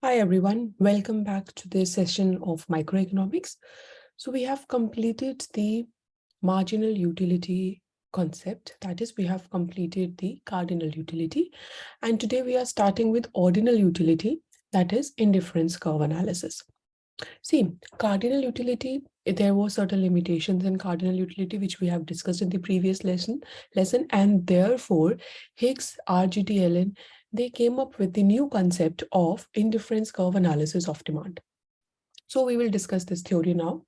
Hi everyone, welcome back to this session of microeconomics. So we have completed the marginal utility concept, that is we have completed the cardinal utility, and today we are starting with ordinal utility, that is indifference curve analysis. See, cardinal utility, there were certain limitations in cardinal utility which we have discussed in the previous lesson, and therefore Higgs, RGT, Allen, they came up with the new concept of indifference curve analysis of demand. So we will discuss this theory now.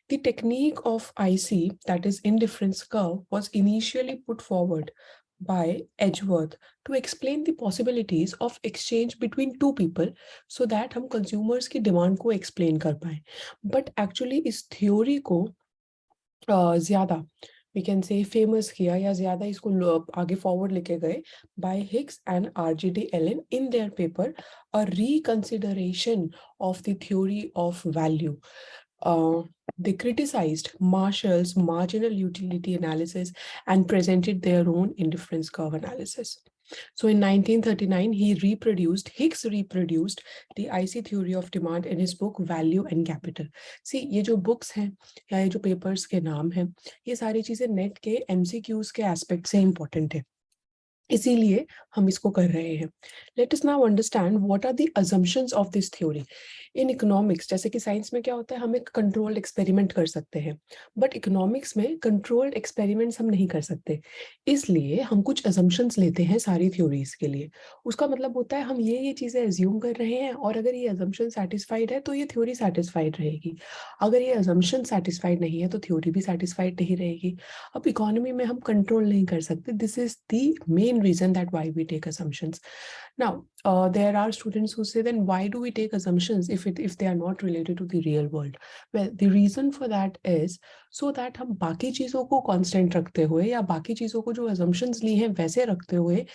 The technique of IC, that is indifference curve, was initially put forward by Edgeworth to explain the possibilities of exchange between two people so that हम consumers की demand को explain कर पाए. But actually इस theory को ज़्यादा we can say famous किया या ज़्यादा इसको आगे forward लेके गए by Higgs and RGT Allen in their paper a reconsideration of the theory of value. They criticized Marshall's marginal utility analysis and presented their own indifference curve analysis. So in 1939, Higgs reproduced the IC theory of demand in his book Value and Capital. See, ये जो books हैं या ये जो papers के नाम हैं, ये सारी चीजें नेट के MCQs के एस्पेक्ट से इम्पोर्टेंट है, इसीलिए हम इसको कर रहे हैं. Let us now understand what are the assumptions of this theory. In economics, जैसे कि साइंस में क्या होता है, हम एक कंट्रोल्ड एक्सपेरिमेंट कर सकते हैं, बट इकोनॉमिक्स में कंट्रोल्ड एक्सपेरिमेंट्स हम नहीं कर सकते, इसलिए हम कुछ अजम्पशंस लेते हैं सारी थ्योरीज के लिए. उसका मतलब होता है हम ये चीजें एज्यूम कर रहे हैं, और अगर ये अजम्पशन सेटिस्फाइड है तो ये थ्योरी सेटिस्फाइड रहेगी. अगर ये अजम्पशन सेटिस्फाइड नहीं है तो थ्योरी भी सेटिस्फाइड नहीं रहेगी. अब इकोनॉमी में हम कंट्रोल नहीं कर सकते. This is the main reason that why we take assumptions. Now, there are students who say, then why do we take assumptions if they are not related to the real world? Well, the reason for that is so that हम बाकी चीजों को constant रखते हुए या बाकी चीजों को जो assumptions ली हैं वैसे रखते हुए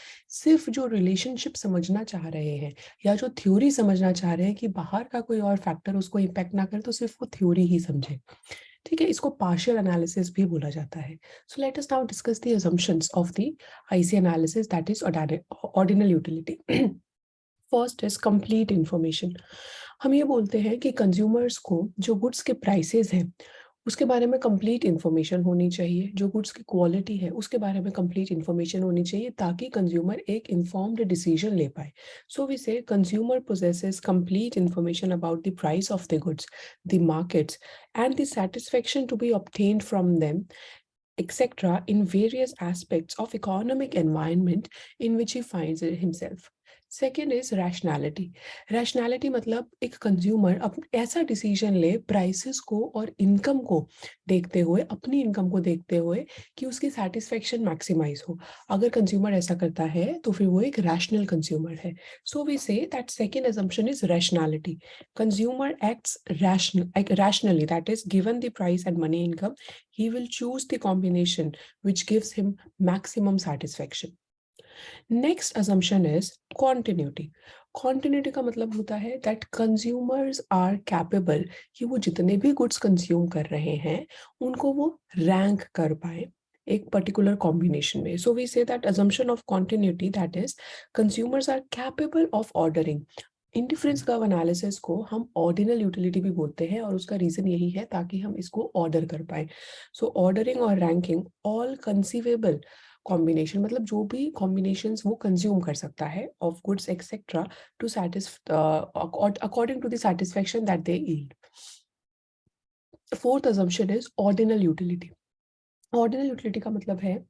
सिर्फ जो relationship समझना चाह रहे हैं या जो theory समझना चाह रहे हैं कि बाहर का कोई और factor उसको impact ना करे, तो सिर्फ वो theory ही समझे. ठीक है, इसको पार्शियल एनालिसिस भी बोला जाता है. So let us now discuss the assumptions of the IC analysis, that is ordinal utility. First is complete information. हम ये बोलते हैं कि कंज्यूमर्स को जो गुड्स के प्राइसेस हैं उसके बारे में कंप्लीट इंफॉर्मेशन होनी चाहिए, जो गुड्स की क्वालिटी है उसके बारे में कंप्लीट इंफॉर्मेशन होनी चाहिए, ताकि कंज्यूमर एक इन्फॉर्म्ड डिसीजन ले पाए. सो वी से consumer possesses complete information about the price of the goods, the markets, and the satisfaction to be obtained from them, etc., in various aspects of economic environment in which he finds himself. Second is rationality. Rationality मतलब एक consumer ऐसा decision ले prices को और income को देखते हुए, अपनी इनकम को देखते हुए, कि उसकी सेटिस्फेक्शन मैक्सिमाइज हो. अगर कंज्यूमर ऐसा करता है तो फिर वो एक रैशनल कंज्यूमर है. So we say that second assumption is rationality. Consumer acts rationally, that is, given the price and money income, he will choose the combination which gives him maximum satisfaction. Next assumption is continuity. Continuity का मतलब होता है that consumers are capable कि वो जितने भी goods consume कर रहे हैं उनको वो rank कर पाए एक particular combination में. So we say that assumption of continuity, that is, consumers are capable of ordering. Indifference curve analysis को हम ऑर्डिनल यूटिलिटी भी बोलते हैं, और उसका रीजन यही है ताकि हम इसको ऑर्डर कर पाए. सो ऑर्डरिंग और रैंकिंग ऑल कंसीवेबल कॉम्बिनेशन, मतलब जो भी कॉम्बिनेशंस वो कंज्यूम कर सकता है of goods etcetera to according to the satisfaction that they yield. Fourth assumption is ordinal utility. Ordinal utility का मतलब है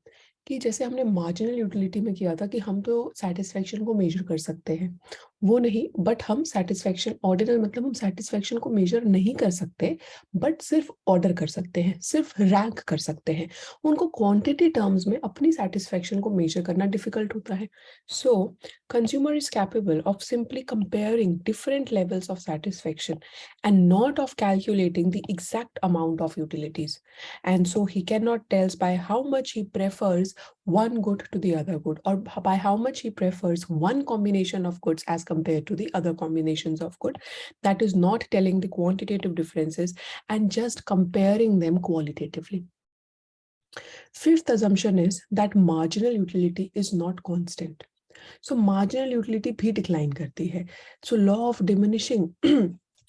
कि जैसे हमने मार्जिनल यूटिलिटी में किया था कि हम तो सेटिस्फेक्शन को मेजर कर सकते हैं, वो नहीं, बट हम सेटिस्फेक्शन, ऑर्डिनल मतलब हम सेटिस्फेक्शन को मेजर नहीं कर सकते, बट सिर्फ ऑर्डर कर सकते हैं, सिर्फ रैंक कर सकते हैं. उनको क्वांटिटी टर्म्स में अपनी सेटिस्फेक्शन को मेजर करना डिफिकल्ट होता है. सो consumer is capable of simply comparing different levels of satisfaction and not of calculating the exact amount of utilities. And so he cannot tell by how much he prefers one good to the other good, or by how much he prefers one combination of goods as compared to the other combinations of good. That is not telling the quantitative differences and just comparing them qualitatively. Fifth assumption is that marginal utility is not constant. So marginal utility भी decline करती है. So law of diminishing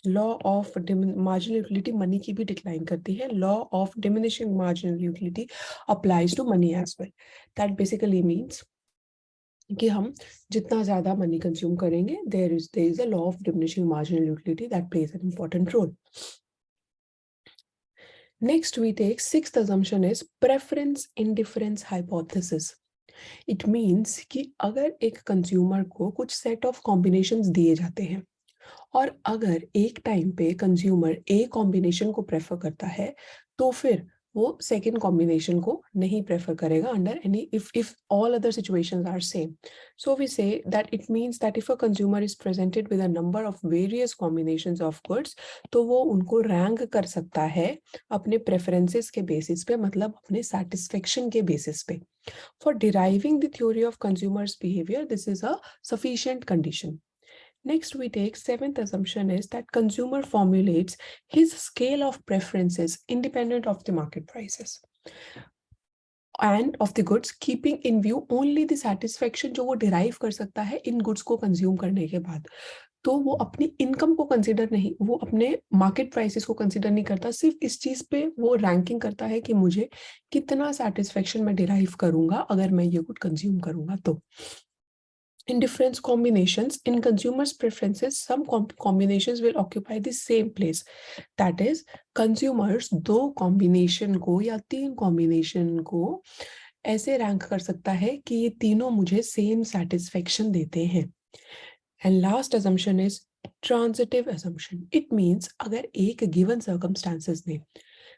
law of marginal utility money की भी decline करती है. Law of diminishing marginal utility applies to money as well. That basically means कि हम जितना ज्यादा मनी कंज्यूम करेंगे, there is a law of diminishing marginal utility that plays an important role. Next we take sixth assumption is preference indifference hypothesis. It means कि अगर एक consumer को कुछ सेट ऑफ कॉम्बिनेशंस दिए जाते हैं और अगर एक टाइम पे कंज्यूमर ए कॉम्बिनेशन को प्रेफर करता है तो फिर वो सेकेंड कॉम्बिनेशन को नहीं प्रेफर करेगा under any if all other situations are same. So we say that it means that if a consumer is presented with a number of various combinations of goods तो वो उनको rank कर सकता है अपने प्रेफरेंसेस के basis पे, मतलब अपने सेटिस्फेक्शन के बेसिस पे. For deriving the theory of consumers behavior, this is a sufficient condition. Next, we take seventh assumption is that consumer formulates his scale of preferences independent of the market prices and of the goods, keeping in view only the satisfaction जो वो derive कर सकता है इन goods को consume करने के बाद. तो वो अपनी इनकम को कंसिडर नहीं, वो अपने मार्केट प्राइसेस को कंसिडर नहीं करता, सिर्फ इस चीज पे वो रैंकिंग करता है कि मुझे कितना सेटिस्फेक्शन मैं डिराइव करूंगा अगर मैं ये गुड कंज्यूम करूंगा तो. In different combinations, in consumers' preferences, some combinations will occupy the same place. That is, consumers दो combination को या तीन combination को ऐसे रैंक कर सकता है कि ये तीनों मुझे सेम satisfaction देते हैं. And last assumption is transitive assumption. It means अगर एक given circumstances में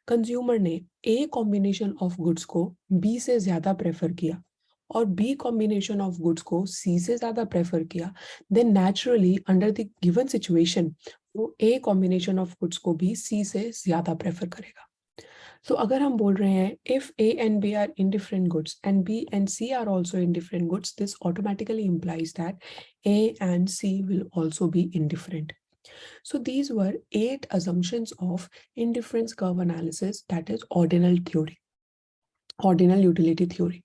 कंज्यूमर ने A combination of goods को B से ज्यादा प्रेफर किया और B combination of goods को C से ज्यादा प्रेफर किया, then naturally under the given situation वो A combination of goods को भी C से ज्यादा प्रेफर करेगा. So अगर हम बोल रहे हैं if A and B are indifferent goods and B and C are also indifferent goods, this automatically implies that A and C will also be indifferent. So these were 8 assumptions of indifference curve analysis, that is ordinal theory, ordinal utility theory.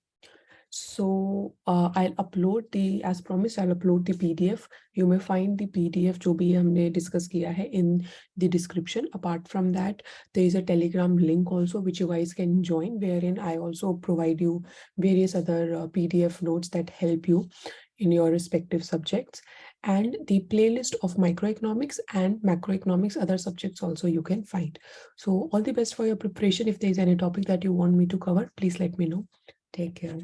So I'll upload the, as promised, I'll upload the PDF. You may find the PDF जो भी हमने discuss किया है in the description. Apart from that, there is a Telegram link also which you guys can join, wherein I also provide you various other PDF notes that help you in your respective subjects, and the playlist of microeconomics and macroeconomics other subjects also you can find. So all the best for your preparation. If there is any topic that you want me to cover, please let me know. Take care.